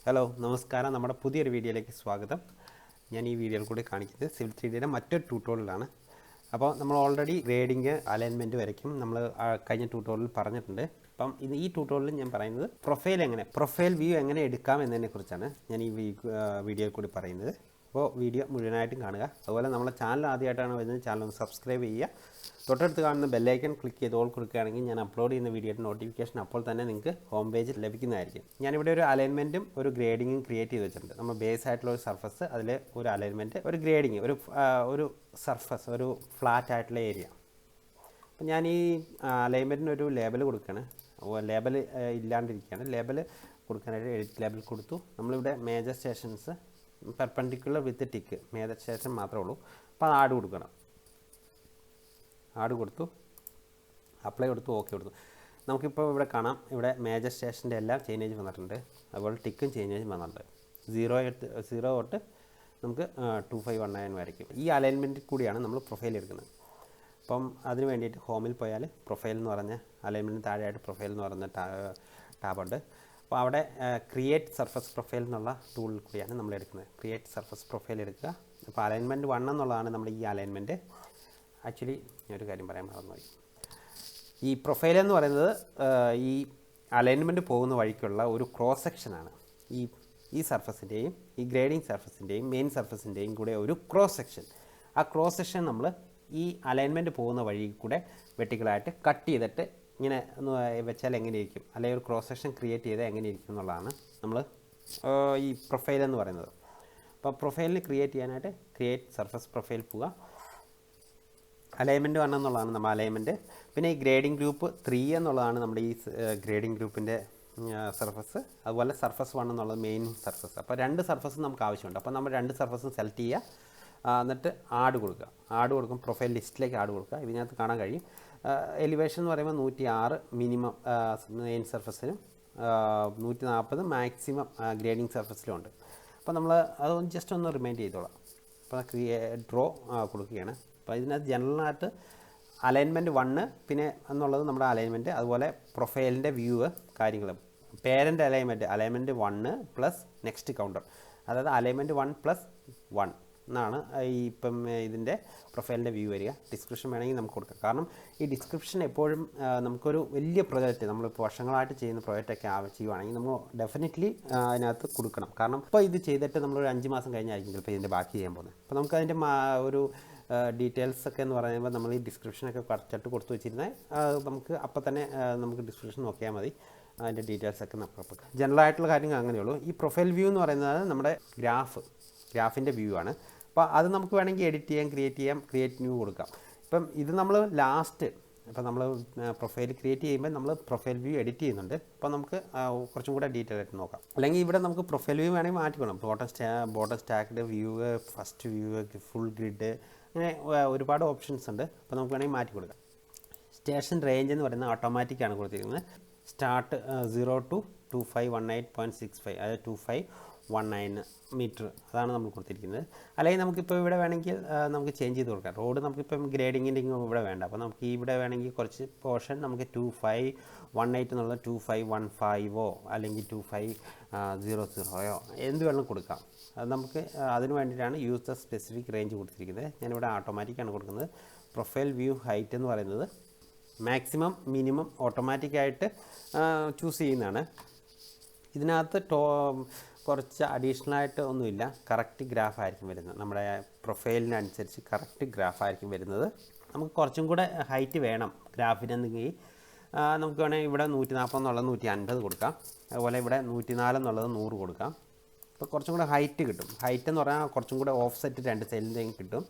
Hello നമസ്കാരം നമ്മുടെ പുതിയൊരു വീഡിയോയിലേക്ക് സ്വാഗതം. ഞാൻ ഈ വീഡിയോയിൽ കൂടി കാണിക്കുന്നത് സിവിൽ 3Dയുടെ മറ്റൊരു ട്യൂട്ടോറിയലാണ്. അപ്പോൾ നമ്മൾ ഓൾറെഡി ഗ്രേഡിങ് അലൈൻമെൻറ്റ് വരയ്ക്കും നമ്മൾ കഴിഞ്ഞ ട്യൂട്ടോറിയൽ പറഞ്ഞിട്ടുണ്ട്. അപ്പം ഈ ട്യൂട്ടോറിയലിൽ ഞാൻ പറയുന്നത് പ്രൊഫൈൽ വ്യൂ എങ്ങനെ എടുക്കാം എന്നതിനെക്കുറിച്ചാണ് ഞാൻ ഈ വീഡിയോയിൽ കൂടി പറയുന്നത്. അപ്പോൾ വീഡിയോ മുഴുവനായിട്ടും കാണുക. അതുപോലെ നമ്മുടെ ചാനൽ ആദ്യമായിട്ടാണ് വരുന്നത്, ചാനൽ ഒന്ന് സബ്സ്ക്രൈബ് ചെയ്യുക. തൊട്ടടുത്ത് കാണുന്ന ബെല്ലൈക്കൺ ക്ലിക്ക് ചെയ്ത് ഓൾ കൊടുക്കുകയാണെങ്കിൽ ഞാൻ അപ്ലോഡ് ചെയ്യുന്ന വീഡിയോയുടെ നോട്ടിഫിക്കേഷൻ അപ്പോൾ തന്നെ നിങ്ങൾക്ക് ഹോം പേജിൽ ലഭിക്കുന്നതായിരിക്കും. ഞാനിവിടെ ഒരു അലൈൻമെൻറ്റും ഒരു ഗ്രേഡിങ്ങും ക്രിയേറ്റ് ചെയ്ത് വെച്ചിട്ടുണ്ട്. നമ്മൾ ബേസ് ആയിട്ടുള്ള ഒരു സർഫസ്, അതിൽ ഒരു അലൈൻമെൻറ്റ്, ഒരു ഗ്രേഡിങ്, ഒരു സർഫസ്, ഒരു ഫ്ലാറ്റ് ആയിട്ടുള്ള ഏരിയ. അപ്പം ഞാൻ ഈ അലൈൻമെൻറ്റിന് ഒരു ലേബൽ കൊടുക്കുകയാണ്. ലേബൽ ഇല്ലാണ്ടിരിക്കുകയാണ്. ലേബൽ കൊടുക്കാനായിട്ട് എഡിറ്റ് ലേബൽ കൊടുത്തു. നമ്മളിവിടെ മേജർ സ്റ്റേഷൻസ് പെർപെൻഡിക്കുലർ വിത്ത് ടിക്ക്, മേജർ സ്റ്റേഷൻ മാത്രമേ ഉള്ളൂ. അപ്പോൾ അത് ആഡ് കൊടുക്കണം. ആഡ് കൊടുത്തു, അപ്ലൈ കൊടുത്തു, ഓക്കെ കൊടുത്തു. നമുക്കിപ്പോൾ ഇവിടെ കാണാം, ഇവിടെ മേജർ സ്റ്റേഷൻ്റെ എല്ലാം ചേഞ്ചേജ് വന്നിട്ടുണ്ട്. അതുപോലെ ടിക്കും ചേഞ്ചേജ് വന്നിട്ടുണ്ട്. 0 തൊട്ട് നമുക്ക് 2519 വരയ്ക്കും. ഈ അലൈൻമെൻറ്റിൽ കൂടിയാണ് നമ്മൾ പ്രൊഫൈൽ എടുക്കുന്നത്. അപ്പം അതിന് വേണ്ടിയിട്ട് ഹോമിൽ പോയാൽ പ്രൊഫൈൽ എന്ന് പറഞ്ഞ അലൈൻമെൻറ്റിന് താഴെയായിട്ട് പ്രൊഫൈൽ എന്ന് പറഞ്ഞ ടാബുണ്ട്. അപ്പോൾ അവിടെ ക്രിയേറ്റ് സർഫസ് പ്രൊഫൈൽ എന്നുള്ള ടൂളിൽ കൂടിയാണ് നമ്മൾ എടുക്കുന്നത്. ക്രിയേറ്റ് സർഫസ് പ്രൊഫൈൽ എടുക്കുക. അപ്പോൾ അലൈൻമെൻറ്റ് 1 എന്നുള്ളതാണ് നമ്മുടെ ഈ അലൈൻമെൻറ്റ്. ആക്ച്വലി ഞാനൊരു കാര്യം പറയാൻ മറന്നുപോയി. ഈ പ്രൊഫൈൽ എന്ന് പറയുന്നത് ഈ അലൈൻമെൻറ്റ് പോകുന്ന വഴിക്കുള്ള ഒരു ക്രോസ് സെക്ഷനാണ്. ഈ സർഫസിൻ്റെയും ഈ ഗ്രേഡിങ് സർഫസിൻ്റെയും മെയിൻ സർഫസിൻ്റെയും കൂടെ ഒരു ക്രോസ് സെക്ഷൻ. ആ ക്രോസ് സെക്ഷൻ നമ്മൾ ഈ അലൈൻമെൻറ്റ് പോകുന്ന വഴി കൂടെ വെർട്ടിക്കലായിട്ട് കട്ട് ചെയ്തിട്ട് ഇങ്ങനെ ഒന്ന് വെച്ചാൽ എങ്ങനെ ഇരിക്കും, അല്ലെങ്കിൽ ഒരു ക്രോസ് സെക്ഷൻ ക്രിയേറ്റ് ചെയ്താൽ എങ്ങനെ ഇരിക്കും എന്നുള്ളതാണ് നമ്മൾ ഈ പ്രൊഫൈൽ എന്ന് പറയുന്നത്. അപ്പോൾ പ്രൊഫൈലിന് ക്രിയേറ്റ് ചെയ്യാനായിട്ട് ക്രിയേറ്റ് സർഫസ് പ്രൊഫൈൽ പോവുക. അലൈൻമെൻറ്റ് 1 എന്നുള്ളതാണ് നമ്മുടെ അലൈൻമെൻറ്റ്. പിന്നെ ഈ ഗ്രേഡിംഗ് ഗ്രൂപ്പ് 3 എന്നുള്ളതാണ് നമ്മുടെ ഈ ഗ്രേഡിംഗ് ഗ്രൂപ്പിൻ്റെ സർഫസ്. അതുപോലെ സർഫസ് 1 എന്നുള്ളത് മെയിൻ സർഫസ്. അപ്പോൾ 2 സർഫസ് നമുക്ക് ആവശ്യമുണ്ട്. അപ്പോൾ നമ്മൾ 2 സർഫസും സെലക്ട് ചെയ്യുക, എന്നിട്ട് ആഡ് കൊടുക്കും. പ്രൊഫൈൽ ലിസ്റ്റിലേക്ക് ആഡ് കൊടുക്കുക. ഇതിനകത്ത് കാണാൻ കഴിയും എലിവേഷൻ എന്ന് പറയുമ്പോൾ 106 മിനിമം മെയിൻ സർഫസിനും 140 മാക്സിമം ഗ്രേഡിംഗ് സർഫസിലും ഉണ്ട്. അപ്പോൾ നമ്മൾ അതൊന്ന് ജസ്റ്റ് ഒന്ന് റിമൈൻഡ് ചെയ്തോളാം. അപ്പോൾ ഡ്രോ കൊടുക്കുകയാണ്. അപ്പോൾ ഇതിനകത്ത് ജനറലായിട്ട് അലൈൻമെൻറ്റ് 1 പിന്നെ എന്നുള്ളത് നമ്മുടെ അലൈൻമെൻറ്റ്, അതുപോലെ പ്രൊഫൈലിൻ്റെ വ്യൂ കാര്യങ്ങൾ, parent alignment 1 plus next counter, അതായത് അലൈൻമെൻറ്റ് 1 പ്ലസ് 1 എന്നാണ് ഇപ്പം ഇതിൻ്റെ പ്രൊഫൈലിൻ്റെ വ്യൂ വരിക. ഡിസ്ക്രിപ്ഷൻ വേണമെങ്കിൽ നമുക്ക് കൊടുക്കാം. കാരണം ഈ ഡിസ്ക്രിപ്ഷൻ എപ്പോഴും നമുക്കൊരു വലിയ പ്രൊജക്റ്റ്, നമ്മളിപ്പോൾ വർഷങ്ങളായിട്ട് ചെയ്യുന്ന പ്രൊജക്റ്റൊക്കെ ചെയ്യുവാണെങ്കിൽ നമ്മൾ ഡെഫിനറ്റ്ലി അതിനകത്ത് കൊടുക്കണം. കാരണം ഇപ്പോൾ ഇത് ചെയ്തിട്ട് നമ്മളൊരു 5 മാസം കഴിഞ്ഞായിരിക്കും ചിലപ്പോൾ ഇതിൻ്റെ ബാക്കി ചെയ്യാൻ പോകുന്നത്. അപ്പോൾ നമുക്കതിൻ്റെ ഒരു ഡീറ്റെയിൽസ് ഒക്കെ എന്ന് പറയുമ്പോൾ നമ്മൾ ഈ ഡിസ്ക്രിപ്ഷനൊക്കെ കറക്റ്റായിട്ട് കൊടുത്തു വെച്ചിരുന്നാൽ നമുക്ക് അപ്പോൾ തന്നെ നമുക്ക് ഡിസ്ക്രിപ്ഷൻ നോക്കിയാൽ മതി. അതിൻ്റെ ഡീറ്റെയിൽസൊക്കെ നമുക്ക് ജനറലായിട്ടുള്ള കാര്യങ്ങൾ അങ്ങനെയുള്ളൂ. ഈ പ്രൊഫൈൽ വ്യൂ എന്ന് പറയുന്നത് നമ്മുടെ ഗ്രാഫിൻ്റെ വ്യൂ ആണ്. അപ്പോൾ അത് നമുക്ക് വേണമെങ്കിൽ എഡിറ്റ് ചെയ്യാം, ക്രിയേറ്റ് ന്യൂ കൊടുക്കാം. ഇപ്പം ഇത് നമ്മൾ ലാസ്റ്റ്, ഇപ്പോൾ നമ്മൾ പ്രൊഫൈൽ ക്രിയേറ്റ് ചെയ്യുമ്പോൾ നമ്മൾ പ്രൊഫൈൽ വ്യൂ എഡിറ്റ് ചെയ്യുന്നുണ്ട്. അപ്പോൾ നമുക്ക് കുറച്ചും കൂടെ ഡീറ്റെയിൽ ആയിട്ട് നോക്കാം. അല്ലെങ്കിൽ ഇവിടെ നമുക്ക് പ്രൊഫൈൽ വ്യൂ വേണമെങ്കിൽ മാറ്റിക്കണം. Bottom stacked view, first view, full grid, അങ്ങനെ ഒരുപാട് ഓപ്ഷൻസ് ഉണ്ട്. അപ്പോൾ നമുക്ക് വേണമെങ്കിൽ മാറ്റി കൊടുക്കാം. സ്റ്റേഷൻ റേഞ്ച് എന്ന് പറയുന്നത് ഓട്ടോമാറ്റിക്കാണ് കൊടുത്തിരിക്കുന്നത്. സ്റ്റാർട്ട് 0 to 2518.65, അതായത് 2519 മീറ്റർ, അതാണ് നമ്മൾ കൊടുത്തിരിക്കുന്നത്. അല്ലെങ്കിൽ നമുക്കിപ്പോൾ ഇവിടെ വേണമെങ്കിൽ നമുക്ക് ചേഞ്ച് ചെയ്ത് കൊടുക്കാം. റോഡ് നമുക്കിപ്പം ഗ്രേഡിങ്ങിൻ്റെ ഇവിടെ വേണ്ട. അപ്പോൾ നമുക്ക് ഇവിടെ വേണമെങ്കിൽ കുറച്ച് പോർഷൻ നമുക്ക് 2518 എന്നുള്ളത് 2515 അല്ലെങ്കിൽ 2500 എന്ത് വേണമെങ്കിലും കൊടുക്കാം. അത് നമുക്ക് അതിന് വേണ്ടിയിട്ടാണ് യൂസ് ദ സ്പെസിഫിക് റേഞ്ച് കൊടുത്തിരിക്കുന്നത്. ഞാനിവിടെ ഓട്ടോമാറ്റിക്കാണ് കൊടുക്കുന്നത്. പ്രൊഫൈൽ വ്യൂ ഹൈറ്റ് എന്ന് പറയുന്നത് മാക്സിമം മിനിമം ഓട്ടോമാറ്റിക്കായിട്ട് ചൂസ് ചെയ്യുന്നതാണ്. ഇതിനകത്ത് കുറച്ച് അഡീഷണലായിട്ട് ഒന്നുമില്ല. കറക്റ്റ് ഗ്രാഫായിരിക്കും വരുന്നത്. നമ്മുടെ പ്രൊഫൈലിനനുസരിച്ച് കറക്റ്റ് ഗ്രാഫായിരിക്കും വരുന്നത്. നമുക്ക് കുറച്ചും കൂടെ ഹൈറ്റ് വേണം ഗ്രാഫിനെങ്കിൽ നമുക്ക് വേണമെങ്കിൽ ഇവിടെ 140 എന്നുള്ളത് 150 കൊടുക്കാം. അതുപോലെ ഇവിടെ 104 എന്നുള്ളത് 100 കൊടുക്കാം. അപ്പോൾ കുറച്ചും കൂടെ ഹൈറ്റ് കിട്ടും. ഹൈറ്റ് എന്ന് പറഞ്ഞാൽ കുറച്ചും കൂടെ ഓഫ് സെറ്റ് 2 സൈഡിലേക്കും കിട്ടും.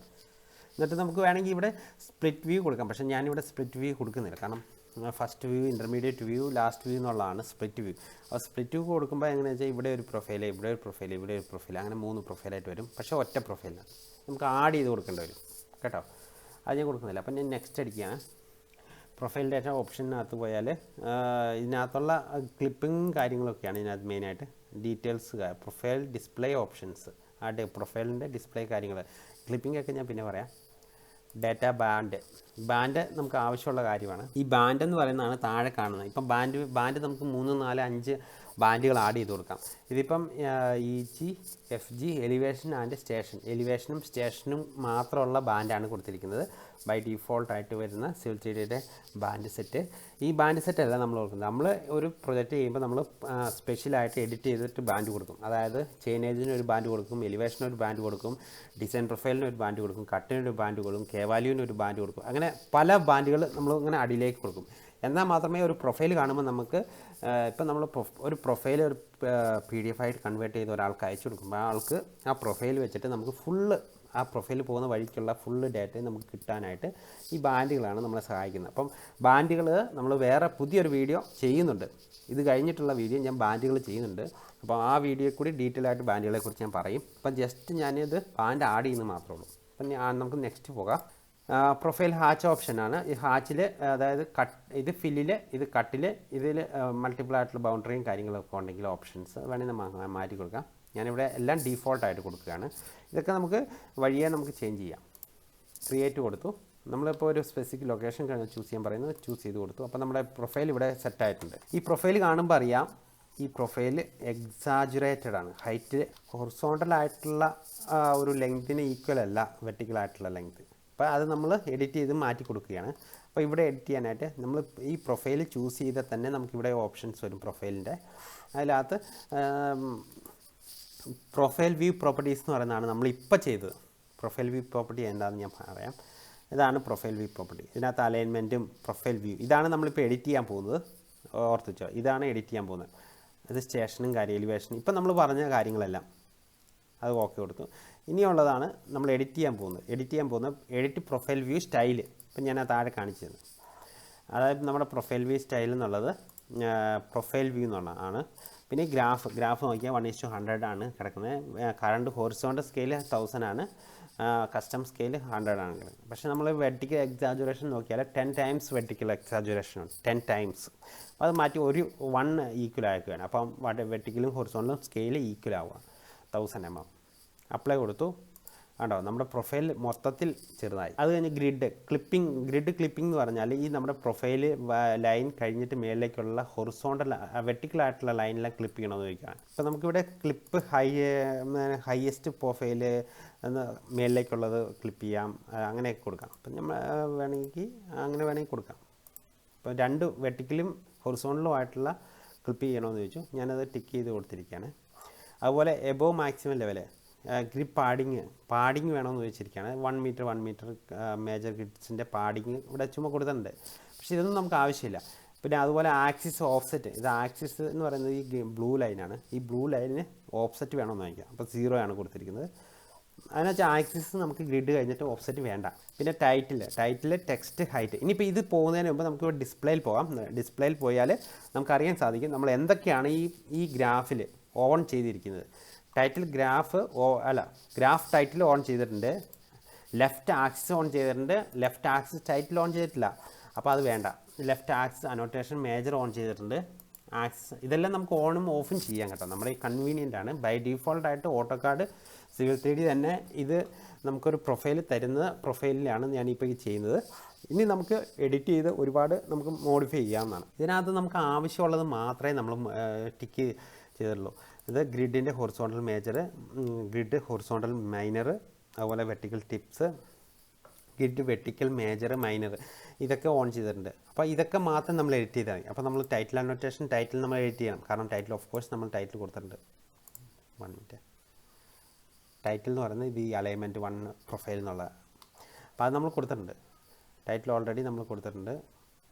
എന്നിട്ട് നമുക്ക് വേണമെങ്കിൽ ഇവിടെ സ്പ്ലിറ്റ് വ്യൂ കൊടുക്കാം. പക്ഷേ ഞാനിവിടെ സ്പ്ലിറ്റ് വ്യൂ കൊടുക്കുന്നില്ല. കാരണം first view, intermediate view, last view എന്നുള്ളതാണ് സ്പ്ലിറ്റ് വ്യൂ. അപ്പോൾ സ്പ്ലിറ്റ് വ്യൂ കൊടുക്കുമ്പോൾ എങ്ങനെയാണെന്ന് വെച്ചാൽ ഇവിടെ ഒരു പ്രൊഫൈൽ, ഇവിടെ ഒരു പ്രൊഫൈൽ, അങ്ങനെ 3 പ്രൊഫൈലായിട്ട് വരും. പക്ഷേ ഒറ്റ പ്രൊഫൈലിന് നമുക്ക് ആഡ് ചെയ്ത് കൊടുക്കേണ്ടി വരും കേട്ടോ. അത് ഞാൻ കൊടുക്കുന്നില്ല. അപ്പം ഞാൻ നെക്സ്റ്റ് അടിക്കുകയാണ്. പ്രൊഫൈൽ ഡാറ്റ ഓപ്ഷനകത്ത് പോയാൽ ഇതിനകത്തുള്ള ക്ലിപ്പിംഗ് കാര്യങ്ങളൊക്കെയാണ് ഇതിനകത്ത് മെയിനായിട്ട്. ഡീറ്റെയിൽസ്, പ്രൊഫൈൽ ഡിസ്പ്ലേ ഓപ്ഷൻസ്, പ്രൊഫൈലിൻ്റെ ഡിസ്പ്ലേ കാര്യങ്ങൾ, ക്ലിപ്പിംഗ് ഒക്കെ ഞാൻ പിന്നെ പറയാം. ഡാറ്റ ബാൻഡ് നമുക്ക് ആവശ്യമുള്ള കാര്യമാണ്. ഈ ബാൻഡ് എന്ന് പറയുന്നതാണ് താഴെ കാണുന്നത്. ഇപ്പം ബാൻഡ് നമുക്ക് 3, 4, 5 ബാൻഡുകൾ ആഡ് ചെയ്ത് കൊടുക്കാം. ഇതിപ്പം EG, FG, elevation and station, എലിവേഷനും സ്റ്റേഷനും മാത്രമുള്ള ബാൻഡാണ് കൊടുത്തിരിക്കുന്നത്. ബൈ ഡീഫോൾട്ടായിട്ട് വരുന്ന സിവിൽ 3Dയുടെ ബാൻഡ് സെറ്റ്. ഈ ബാൻഡ് സെറ്റ് അല്ല നമ്മൾ കൊടുക്കുന്നത്. നമ്മൾ ഒരു പ്രൊജക്റ്റ് ചെയ്യുമ്പോൾ നമ്മൾ സ്പെഷ്യലായിട്ട് എഡിറ്റ് ചെയ്തിട്ട് ബാൻഡ് കൊടുക്കും. അതായത് ചെയിനേജിന് ഒരു ബാൻഡ് കൊടുക്കും, എലിവേഷന് ഒരു ബാൻഡ് കൊടുക്കും, ഡിസൈൻ പ്രൊഫൈലിന് ഒരു ബാൻഡ് കൊടുക്കും, കട്ടിനൊരു ബാൻഡ് കൊടുക്കും, കെ-വാല്യൂവിന് ഒരു ബാൻഡ് കൊടുക്കും. അങ്ങനെ പല ബാൻഡുകൾ നമ്മൾ ഇങ്ങനെ അടിയിലേക്ക് കൊടുക്കും. എന്നാൽ മാത്രമേ ഒരു പ്രൊഫൈൽ കാണുമ്പോൾ നമുക്ക് ഇപ്പം നമ്മൾ ഒരു പ്രൊഫൈൽ ഒരു PDF ആയിട്ട് കൺവേർട്ട് ചെയ്ത് ഒരാൾക്ക് അയച്ചു കൊടുക്കുമ്പോൾ ആൾക്ക് ആ പ്രൊഫൈൽ വെച്ചിട്ട് നമുക്ക് ഫുള്ള് ആ പ്രൊഫൈൽ പോകുന്ന വഴിക്കുള്ള ഫുള്ള് ഡാറ്റയും നമുക്ക് കിട്ടാനായിട്ട് ഈ ബാൻഡുകളാണ് നമ്മളെ സഹായിക്കുന്നത്. അപ്പം ബാൻഡുകൾ നമ്മൾ വേറെ പുതിയൊരു വീഡിയോ ചെയ്യുന്നുണ്ട്. ഇത് കഴിഞ്ഞിട്ടുള്ള വീഡിയോ ഞാൻ ബാൻഡുകൾ ചെയ്യുന്നുണ്ട്. അപ്പോൾ ആ വീഡിയോയിൽ കൂടി ഡീറ്റെയിൽ ആയിട്ട് ബാൻഡുകളെക്കുറിച്ച് ഞാൻ പറയും. അപ്പം ജസ്റ്റ് ഞാനിത് ബാൻഡ് ആഡ് ചെയ്യുന്നത് മാത്രമേ ഉള്ളൂ. അപ്പം നമുക്ക് നെക്സ്റ്റ് പോകാം. പ്രൊഫൈൽ ഹാച്ച് ഓപ്ഷനാണ്. ഈ ഹാച്ചിൽ അതായത് ഇത് ഫില്ലിൽ, ഇത് കട്ടിൽ, ഇതിൽ മൾട്ടിപ്പിൾ ആയിട്ടുള്ള ബൗണ്ടറിയും കാര്യങ്ങളൊക്കെ ഉണ്ടെങ്കിൽ ഓപ്ഷൻസ് വേണമെങ്കിൽ മാറ്റി കൊടുക്കാം. ഞാനിവിടെ എല്ലാം ഡീഫോൾട്ടായിട്ട് കൊടുക്കുകയാണ്. ഇതൊക്കെ നമുക്ക് വഴിയെ നമുക്ക് ചേഞ്ച് ചെയ്യാം. ക്രിയേറ്റ് കൊടുത്തു. നമ്മളിപ്പോൾ ഒരു സ്പെസിഫിക് ലൊക്കേഷൻ ചൂസ് ചെയ്യാൻ പറയുന്നത് ചൂസ് ചെയ്ത് കൊടുത്തു. അപ്പോൾ നമ്മുടെ പ്രൊഫൈൽ ഇവിടെ സെറ്റായിട്ടുണ്ട്. ഈ പ്രൊഫൈൽ കാണുമ്പോൾ അറിയാം ഈ പ്രൊഫൈൽ എക്സാജുറേറ്റഡ് ആണ്. ഹൈറ്റ് ഹൊറിസോണ്ടലായിട്ടുള്ള ഒരു ലെങ്തിന് ഈക്വൽ അല്ല വെർട്ടിക്കലായിട്ടുള്ള ലെങ്ത്. അപ്പോൾ അത് നമ്മൾ എഡിറ്റ് ചെയ്ത് മാറ്റി കൊടുക്കുകയാണ്. അപ്പോൾ ഇവിടെ എഡിറ്റ് ചെയ്യാനായിട്ട് നമ്മൾ ഈ പ്രൊഫൈൽ ചൂസ് ചെയ്താൽ തന്നെ നമുക്കിവിടെ ഓപ്ഷൻസ് വരും പ്രൊഫൈലിൻ്റെ. അതിനകത്ത് പ്രൊഫൈൽ വ്യൂ പ്രോപ്പർട്ടീസ് എന്ന് പറയുന്നതാണ് നമ്മളിപ്പോൾ ചെയ്തത്. പ്രൊഫൈൽ വ്യൂ പ്രോപ്പർട്ടി എന്താണെന്ന് ഞാൻ പറയാം. ഇതാണ് പ്രൊഫൈൽ വ്യൂ പ്രോപ്പർട്ടി. ഇതിനകത്ത് അലൈൻമെൻറ്റും പ്രൊഫൈൽ വ്യൂ ഇതാണ് നമ്മളിപ്പോൾ എഡിറ്റ് ചെയ്യാൻ പോകുന്നത്. ഓർത്ത് വെച്ചോ, ഇതാണ് എഡിറ്റ് ചെയ്യാൻ പോകുന്നത്. ഇത് സ്റ്റേഷനും കാര്യം എലിവേഷനും ഇപ്പം നമ്മൾ പറഞ്ഞ കാര്യങ്ങളെല്ലാം അത് ഓക്കെ കൊടുത്തു. ഇനിയുള്ളതാണ് നമ്മൾ എഡിറ്റ് ചെയ്യാൻ പോകുന്നത്. Edit profile view style. ഇപ്പം ഞാൻ ആ താഴെ കാണിച്ചത് അതായത് നമ്മുടെ പ്രൊഫൈൽ വ്യൂ സ്റ്റൈൽ എന്നുള്ളത് പ്രൊഫൈൽ വ്യൂ എന്നുള്ളതാണ്. പിന്നെ ഗ്രാഫ് നോക്കിയാൽ 1:100 ആണ് കിടക്കുന്നത്. കറണ്ട് ഹോറിസോണ്ടൽ സ്കെയിൽ 1000 ആണ്, കസ്റ്റം സ്കെയിൽ 100 ആണ് കിടക്കുന്നത്. പക്ഷേ നമ്മൾ വെർട്ടിക്കൽ എക്സാജുറേഷൻ നോക്കിയാൽ 10 ടൈംസ് വെർട്ടിക്കൽ എക്സാജുറേഷൻ ഉണ്ട്. 10 ടൈംസ്. അത് മാറ്റി ഒരു 1 ഈക്വൽ ആക്കുകയാണ്. അപ്പം വെർട്ടിക്കലും ഹൊറിസോണ്ടലും സ്കെയിൽ ഈക്വൽ ആവുക. 1000 mm. അപ്ലൈ കൊടുത്തു. കണ്ടോ നമ്മുടെ പ്രൊഫൈൽ മൊത്തത്തിൽ ചെറുതായി. അത് കഴിഞ്ഞ് ഗ്രിഡ് ക്ലിപ്പിംഗ് എന്ന് പറഞ്ഞാൽ ഈ നമ്മുടെ പ്രൊഫൈൽ ലൈൻ കഴിഞ്ഞിട്ട് മേലിലേക്കുള്ള ഹൊറിസോണ്ടൽ വെർട്ടിക്കലായിട്ടുള്ള ലൈനെല്ലാം ക്ലിപ്പ് ചെയ്യണമെന്ന് ചോദിക്കുകയാണ്. അപ്പോൾ നമുക്കിവിടെ ക്ലിപ്പ് ഹൈയസ്റ്റ് പ്രൊഫൈൽ മേലിലേക്കുള്ളത് ക്ലിപ്പ് ചെയ്യാം, അങ്ങനെയൊക്കെ കൊടുക്കാം. അപ്പം നമ്മൾ വേണമെങ്കിൽ കൊടുക്കാം. അപ്പോൾ 2 വെർട്ടിക്കലും ഹൊറിസോണ്ടലും ആയിട്ടുള്ള ക്ലിപ്പ് ചെയ്യണമെന്ന് ചോദിച്ചു. ഞാനത് ടിക്ക് ചെയ്ത് കൊടുത്തിരിക്കുകയാണ്. അതുപോലെ above maximum level grip padding വേണമെന്ന് ചോദിച്ചിരിക്കുകയാണ്. 1 മീറ്റർ മേജർ ഗ്രിഡ്സിൻ്റെ പാഡിങ് ഇവിടെ ചുമ്മാ കൊടുത്തിട്ടുണ്ട്. പക്ഷേ ഇതൊന്നും നമുക്ക് ആവശ്യമില്ല. പിന്നെ അതുപോലെ ആക്സിസ് ഓഫ്സെറ്റ്. ഇത് ആക്സിസ് എന്ന് പറയുന്നത് ഈ ബ്ലൂ ലൈനാണ്. ഈ ബ്ലൂ ലൈനിന് ഓഫ്സെറ്റ് വേണമെന്ന് ചോദിക്കാം. അപ്പോൾ 0 ആണ് കൊടുത്തിരിക്കുന്നത്. അതിനുവെച്ചാൽ ആക്സിസ് നമുക്ക് ഗ്രിഡ് കഴിഞ്ഞിട്ട് ഓഫ്സെറ്റ് വേണ്ട. പിന്നെ ടൈറ്റിൽ ടെക്സ്റ്റ് ഹൈറ്റ്. ഇനിയിപ്പോൾ ഇത് പോകുന്നതിന് മുമ്പ് നമുക്ക് ഡിസ്പ്ലേയിൽ പോകാം. ഡിസ്പ്ലേയിൽ പോയാൽ നമുക്കറിയാൻ സാധിക്കും നമ്മൾ എന്തൊക്കെയാണ് ഈ ഗ്രാഫിൽ ഓൺ ചെയ്തിരിക്കുന്നത്. ഗ്രാഫ് ടൈറ്റിൽ ഓൺ ചെയ്തിട്ടുണ്ട്, ലെഫ്റ്റ് ആക്സിസ് ഓൺ ചെയ്തിട്ടുണ്ട്, ലെഫ്റ്റ് ആക്സിസ് ടൈറ്റിൽ ഓൺ ചെയ്തിട്ടില്ല. അപ്പോൾ അത് വേണ്ട. Left axis annotation major on ചെയ്തിട്ടുണ്ട്, ആക്സിസ് ഇതെല്ലാം നമുക്ക് ഓണും ഓഫും ചെയ്യാം കേട്ടോ. നമ്മുടെ ഈ കൺവീനിയൻ്റ് ആണ്. ബൈ ഡീഫോൾട്ടായിട്ട് ഓട്ടോകാഡ് സിവിൽ 3D തന്നെ ഇത് നമുക്കൊരു പ്രൊഫൈൽ തരുന്ന പ്രൊഫൈലിലാണ് ഞാനിപ്പോൾ ഈ ചെയ്യുന്നത്. ഇനി നമുക്ക് എഡിറ്റ് ചെയ്ത് ഒരുപാട് നമുക്ക് മോഡിഫൈ ചെയ്യാവുന്നതാണ്. ഇതിനകത്ത് നമുക്ക് ആവശ്യമുള്ളത് മാത്രമേ നമ്മൾ ടിക്ക് ചെയ്തിട്ടുള്ളൂ. ഇത് ഗ്രിഡിൻ്റെ horizontal major, grid horizontal minor, അതുപോലെ vertical tips, grid vertical major minor ഇതൊക്കെ ഓൺ ചെയ്തിട്ടുണ്ട്. അപ്പോൾ ഇതൊക്കെ മാത്രം നമ്മൾ എഡിറ്റ് ചെയ്താൽ മതി. അപ്പോൾ നമ്മൾ ടൈറ്റിൽ അനോട്ടേഷൻ ടൈറ്റിൽ നമ്മൾ എഡിറ്റ് ചെയ്യണം. കാരണം ടൈറ്റിൽ ഓഫ് കോഴ്സ് നമ്മൾ ടൈറ്റിൽ കൊടുത്തിട്ടുണ്ട്. 1 മിനിറ്റ്. ടൈറ്റിൽ എന്ന് പറയുന്നത് ഇത് ഈ അലൈൻമെൻറ്റ് 1 പ്രൊഫൈൽ എന്നുള്ളത്. അപ്പോൾ അത് നമ്മൾ കൊടുത്തിട്ടുണ്ട്. ടൈറ്റിൽ ഓൾറെഡി നമ്മൾ കൊടുത്തിട്ടുണ്ട്.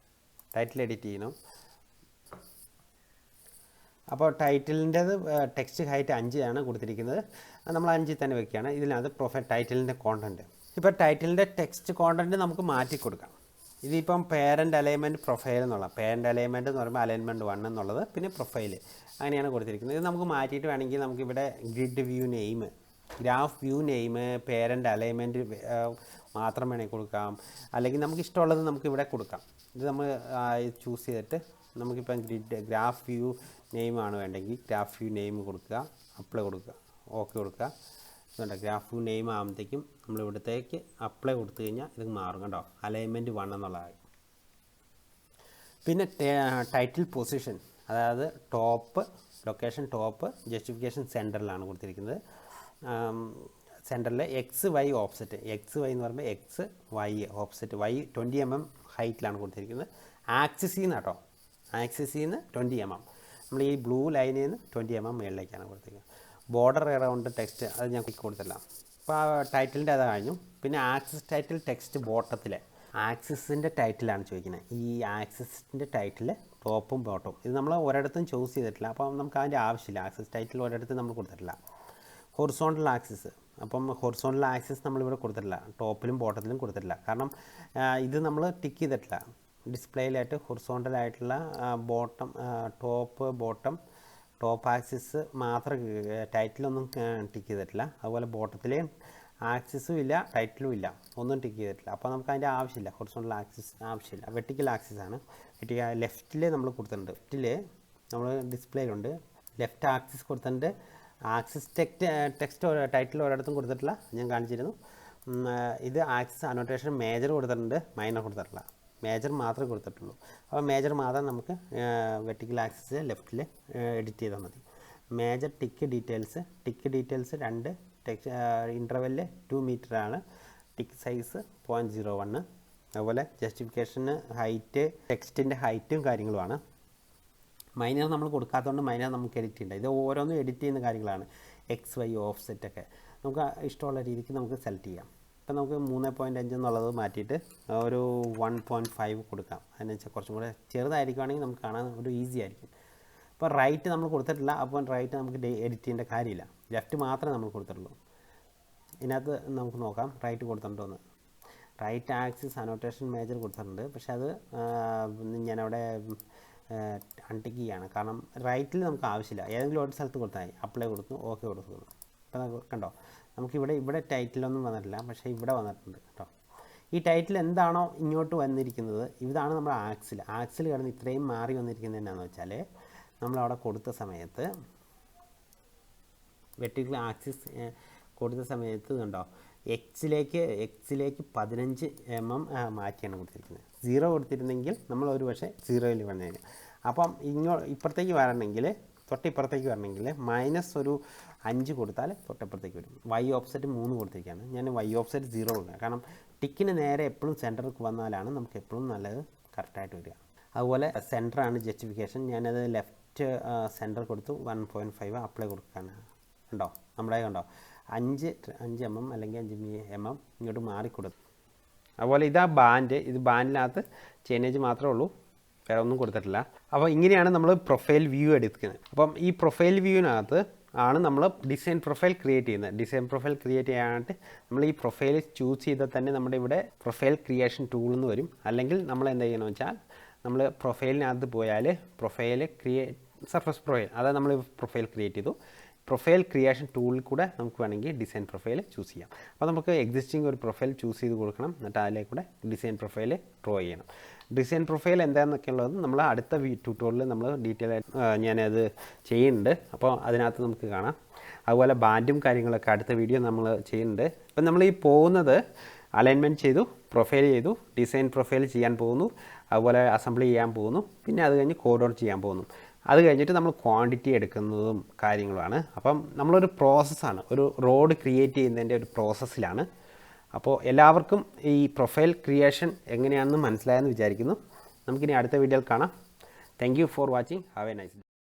ടൈറ്റിൽ എഡിറ്റ് ചെയ്യണം. അപ്പോൾ ടൈറ്റിലിൻ്റേത് ടെക്സ്റ്റ് ഹൈറ്റ് 5 ആണ് കൊടുത്തിരിക്കുന്നത്. നമ്മൾ 5 തന്നെ വെക്കുകയാണ്. ഇതിനകത്ത് പ്രൊഫൈൽ ടൈറ്റിലിൻ്റെ കോണ്ടൻറ്റ്. ഇപ്പോൾ ടൈറ്റിലിൻ്റെ ടെക്സ്റ്റ് കോണ്ടൻറ്റ് നമുക്ക് മാറ്റി കൊടുക്കാം. ഇതിപ്പം പേരൻ്റ് അലൈൻമെൻറ്റ് പ്രൊഫൈൽ എന്നുള്ള പേരൻ്റ് അലൈൻമെൻറ്റ് എന്ന് പറയുമ്പോൾ അലൈൻമെൻറ്റ് 1 എന്നുള്ളത്, പിന്നെ പ്രൊഫൈൽ അങ്ങനെയാണ് കൊടുത്തിരിക്കുന്നത്. ഇത് നമുക്ക് മാറ്റിയിട്ട് വേണമെങ്കിൽ നമുക്കിവിടെ grid view name, graph view name, parent alignment മാത്രം വേണമെങ്കിൽ കൊടുക്കാം. അല്ലെങ്കിൽ നമുക്ക് ഇഷ്ടമുള്ളത് നമുക്ക് ഇവിടെ കൊടുക്കാം. ഇത് നമ്മൾ ചൂസ് ചെയ്തിട്ട് നമുക്കിപ്പം ഗ്രാഫ് വ്യൂ നെയിമാണ് വേണ്ടെങ്കിൽ ഗ്രാഫ് വ്യൂ നെയിം കൊടുക്കുക, അപ്ലൈ കൊടുക്കുക, ഓക്കെ കൊടുക്കുക. ഇതുണ്ട് ഗ്രാഫ് വ്യൂ നെയിം ആകുമ്പോഴത്തേക്കും നമ്മൾ ഇവിടത്തേക്ക് അപ്ലൈ കൊടുത്തു കഴിഞ്ഞാൽ ഇത് മാറും കേട്ടോ. അലൈൻമെൻറ്റ് 1 എന്നുള്ളതായി. പിന്നെ ടൈറ്റിൽ പൊസിഷൻ അതായത് ടോപ്പ് ലൊക്കേഷൻ ടോപ്പ് ജസ്റ്റിഫിക്കേഷൻ സെൻറ്ററിലാണ് കൊടുത്തിരിക്കുന്നത്. സെൻറ്ററിൽ x y offset, x y എന്ന് പറയുമ്പോൾ x y offset y 20 mm ഹൈറ്റിലാണ് കൊടുത്തിരിക്കുന്നത്. ആക്സിസിൽ നിന്ന് കേട്ടോ, ആക്സിസിൽ നിന്ന് 20 mm, നമ്മൾ ഈ ബ്ലൂ ലൈനിൽ നിന്ന് 20 mm മുകളിലേക്കാണ് കൊടുത്തിരിക്കുന്നത്. ബോർഡർ എറൗണ്ട് ടെക്സ്റ്റ് അത് ഞാൻ ക്ലിക്ക് കൊടുത്തില്ല. അപ്പോൾ ആ ടൈറ്റിലിൻ്റെ അത് കഴിഞ്ഞു. പിന്നെ ആക്സിസ് ടൈറ്റിൽ ടെക്സ്റ്റ് ബോട്ടത്തിലെ ആക്സിസിൻ്റെ ടൈറ്റിലാണ് ചോദിക്കുന്നത്. ഈ ആക്സിസിൻ്റെ ടൈറ്റിൽ ടോപ്പും ബോട്ടവും ഇത് നമ്മൾ ഒരിടത്തും ചൂസ് ചെയ്തിട്ടില്ല, അപ്പം നമുക്ക് അതിൻ്റെ ആവശ്യമില്ല. ആക്സിസ് ടൈറ്റിൽ ഒരിടത്തും നമ്മൾ കൊടുത്തിട്ടില്ല. ഹൊറിസോണ്ടൽ ആക്സിസ്, അപ്പം ഹൊറിസോണ്ടൽ ആക്സിസ് നമ്മളിവിടെ കൊടുത്തിട്ടില്ല, ടോപ്പിലും ബോട്ടത്തിലും കൊടുത്തിട്ടില്ല. കാരണം ഇത് നമ്മൾ ടിക്ക് ചെയ്തിട്ടില്ല. ഡിസ്പ്ലേയിലായിട്ട് ഹൊറിസോണ്ടലായിട്ടുള്ള bottom top bottom top axis മാത്രം ടൈറ്റിലൊന്നും ടിക്ക് ചെയ്തിട്ടില്ല. അതുപോലെ ബോട്ടത്തിൽ ആക്സിസും ഇല്ല ടൈറ്റിലും ഇല്ല, ഒന്നും ടിക്ക് ചെയ്തിട്ടില്ല. അപ്പോൾ നമുക്ക് അതിൻ്റെ ആവശ്യമില്ല, ഹൊറിസോണ്ടൽ ആക്സിസ് ആവശ്യമില്ല. വെർട്ടിക്കൽ ആക്സിസാണ്. ലെഫ്റ്റിൽ നമ്മൾ കൊടുത്തിട്ടുണ്ട്, ലെഫ്റ്റിൽ നമ്മൾ ഡിസ്പ്ലേയിലുണ്ട് ലെഫ്റ്റ് ആക്സിസ് കൊടുത്തിട്ടുണ്ട്. ആക്സിസ് ടെക്സ്റ്റ് ടൈറ്റിൽ ഒരിടത്തും കൊടുത്തിട്ടില്ല, ഞാൻ കാണിച്ചിരുന്നു. ഇത് ആക്സിസ് അനോട്ടേഷൻ മേജർ കൊടുത്തിട്ടുണ്ട്, മൈനർ കൊടുത്തിട്ടില്ല. മേജർ മാത്രമേ കൊടുത്തിട്ടുള്ളൂ. അപ്പോൾ മേജർ മാത്രം നമുക്ക് വെർട്ടിക്കൽ ആക്സിസ് ലെഫ്റ്റിൽ എഡിറ്റ് ചെയ്താൽ മതി. മേജർ ടിക്ക് ഡീറ്റെയിൽസ് 2 ഇൻ്റർവെല്ല് 2 മീറ്ററാണ്. Tick size 0.01. അതുപോലെ ജസ്റ്റിഫിക്കേഷന് ഹൈറ്റ് ടെക്സ്റ്റിൻ്റെ ഹൈറ്റും കാര്യങ്ങളുമാണ്. മൈനർ നമ്മൾ കൊടുക്കാത്തതുകൊണ്ട് മൈനർ നമുക്ക് എഡിറ്റ് ചെയ്യേണ്ട. ഇത് ഓരോന്നും എഡിറ്റ് ചെയ്യുന്ന കാര്യങ്ങളാണ്. എക്സ് വൈ ഓഫ്സെറ്റൊക്കെ നമുക്ക് ഇഷ്ടമുള്ള രീതിക്ക് നമുക്ക് സെലക്ട് ചെയ്യാം. ഇപ്പം നമുക്ക് 3.5 എന്നുള്ളത് മാറ്റിയിട്ട് ഒരു 1.5 കൊടുക്കാം. അതിന് വെച്ചാൽ കുറച്ചും കൂടെ ചെറുതായിരിക്കുവാണെങ്കിൽ നമുക്ക് കാണാൻ ഒരു ഈസി ആയിരിക്കും. ഇപ്പോൾ റൈറ്റ് നമ്മൾ കൊടുത്തിട്ടില്ല, അപ്പോൾ റൈറ്റ് നമുക്ക് എഡിറ്റ് ചെയ്യേണ്ട കാര്യമില്ല. ലെഫ്റ്റ് മാത്രമേ നമ്മൾ കൊടുത്തിട്ടുള്ളൂ. ഇതിനകത്ത് നമുക്ക് നോക്കാം റൈറ്റ് കൊടുത്തിട്ടുണ്ടോയെന്ന്. റൈറ്റ് ആക്സിസ് അനോട്ടേഷൻ മേജർ കൊടുത്തിട്ടുണ്ട്, പക്ഷെ അത് ഞാനവിടെ അൺടിക്ക് ചെയ്യാണ്. കാരണം റൈറ്റിൽ നമുക്ക് ആവശ്യമില്ല. ഏതെങ്കിലും ഒരു സ്ഥലത്ത് കൊടുത്താൽ മതി. അപ്ലൈ കൊടുത്തു, ഓക്കെ കൊടുത്തു. ഇപ്പോൾ നമുക്ക് കണ്ടോ, നമുക്കിവിടെ ടൈറ്റിലൊന്നും വന്നിട്ടില്ല, പക്ഷേ ഇവിടെ വന്നിട്ടുണ്ട് കേട്ടോ. ഈ ടൈറ്റിൽ എന്താണോ ഇങ്ങോട്ട് വന്നിരിക്കുന്നത്, ഇതാണ് നമ്മുടെ ആക്സിൽ കിടന്ന് ഇത്രയും മാറി വന്നിരിക്കുന്നത് എന്നാന്ന് വെച്ചാൽ നമ്മളവിടെ കൊടുത്ത സമയത്ത് വെർട്ടിക്കൽ ആക്സിസ് കൊടുത്ത സമയത്ത് കണ്ടോ എക്സിലേക്ക് 15 mm മാറ്റിയാണ് കൊടുത്തിരിക്കുന്നത്. 0 കൊടുത്തിരുന്നെങ്കിൽ നമ്മൾ ഒരു പക്ഷേ 0യിൽ വന്നേനെ. അപ്പം ഇപ്പുറത്തേക്ക് വരണമെങ്കിൽ തൊട്ടിപ്പുറത്തേക്ക് വരണമെങ്കിൽ -5 കൊടുത്താൽ തൊട്ടിപ്പുറത്തേക്ക് വരും. വൈ ഓഫ്സെറ്റ് 3 കൊടുത്തിരിക്കുകയാണ്. ഞാൻ വൈ ഓഫ്സെറ്റ് 0 കൊടുക്കുക. കാരണം ടിക്കിന് നേരെ എപ്പോഴും സെൻറ്ററിൽ വന്നാലാണ് നമുക്ക് എപ്പോഴും നല്ലത് കറക്റ്റായിട്ട് വരിക. അതുപോലെ സെൻറ്ററാണ് ജസ്റ്റിഫിക്കേഷൻ. ഞാനത് ലെഫ്റ്റ് സെൻറ്റർ കൊടുത്തു 1.5 അപ്ലൈ കൊടുക്കുകയാണ്. കണ്ടോ നമ്മുടെ കണ്ടോ 5 mm അല്ലെങ്കിൽ 5 mm ഇങ്ങോട്ട് മാറിക്കൊടുത്തു. അതുപോലെ ഇതാ ബാൻഡ്, ഇത് ബാൻഡിനകത്ത് ചേനേജ് മാത്രമേ ഉള്ളൂ, വേറെ ഒന്നും കൊടുത്തിട്ടില്ല. അപ്പോൾ ഇങ്ങനെയാണ് നമ്മൾ പ്രൊഫൈൽ വ്യൂ എടുക്കുന്നത്. അപ്പം ഈ പ്രൊഫൈൽ വ്യൂവിനകത്ത് ആണ് നമ്മൾ ഡിസൈൻ പ്രൊഫൈൽ ക്രിയേറ്റ് ചെയ്യുന്നത്. ഡിസൈൻ പ്രൊഫൈൽ ക്രിയേറ്റ് ചെയ്യാനായിട്ട് നമ്മൾ ഈ പ്രൊഫൈൽ ചൂസ് ചെയ്താൽ തന്നെ നമ്മുടെ ഇവിടെ പ്രൊഫൈൽ ക്രിയേഷൻ ടൂൾ എന്ന് വരും. അല്ലെങ്കിൽ നമ്മൾ എന്ത് ചെയ്യണമെന്ന് വെച്ചാൽ നമ്മൾ പ്രൊഫൈലിനകത്ത് പോയാൽ പ്രൊഫൈൽ സർഫസ് പ്രൊഫൈൽ, അതായത് നമ്മൾ പ്രൊഫൈൽ ക്രിയേറ്റ് ചെയ്തു. പ്രൊഫൈൽ ക്രിയേഷൻ ടൂളിൽ കൂടെ നമുക്ക് വേണമെങ്കിൽ ഡിസൈൻ പ്രൊഫൈൽ ചൂസ് ചെയ്യാം. അപ്പോൾ നമുക്ക് എക്സിസ്റ്റിംഗ് ഒരു പ്രൊഫൈൽ ചൂസ് ചെയ്ത് കൊടുക്കണം, എന്നിട്ട് അതിലേക്ക് കൂടെ ഡിസൈൻ പ്രൊഫൈൽ ഡ്രോ ചെയ്യണം. ഡിസൈൻ പ്രൊഫൈൽ എന്താണെന്നൊക്കെ ഉള്ളത് നമ്മൾ അടുത്ത ട്യൂട്ടോറിയൽ നമ്മൾ ഡീറ്റെയിൽ ആയിട്ട് ഞാനത് ചെയ്യുന്നുണ്ട്. അപ്പോൾ അതിനകത്ത് നമുക്ക് കാണാം. അതുപോലെ ബാൻഡും കാര്യങ്ങളൊക്കെ അടുത്ത വീഡിയോ നമ്മൾ ചെയ്യുന്നുണ്ട്. ഇപ്പം നമ്മൾ ഈ പോകുന്നത് അലൈൻമെൻറ്റ് ചെയ്തു, പ്രൊഫൈൽ ചെയ്തു, ഡിസൈൻ പ്രൊഫൈൽ ചെയ്യാൻ പോകുന്നു, അതുപോലെ അസംബ്ലി ചെയ്യാൻ പോകുന്നു, പിന്നെ അത് കഴിഞ്ഞ് കോഡ് ഔട്ട് ചെയ്യാൻ പോകുന്നു. അത് കഴിഞ്ഞിട്ട് നമ്മൾ ക്വാണ്ടിറ്റി എടുക്കുന്നതും കാര്യങ്ങളുമാണ്. അപ്പം നമ്മളൊരു പ്രോസസ്സാണ്, ഒരു റോഡ് ക്രിയേറ്റ് ചെയ്യുന്നതിൻ്റെ ഒരു പ്രോസസ്സിലാണ്. അപ്പോൾ എല്ലാവർക്കും ഈ പ്രൊഫൈൽ ക്രിയേഷൻ എങ്ങനെയാണെന്ന് മനസ്സിലായെന്ന് വിചാരിക്കുന്നു. നമുക്കിനി അടുത്ത വീഡിയോയിൽ കാണാം. Thank you for watching. Have A nice day.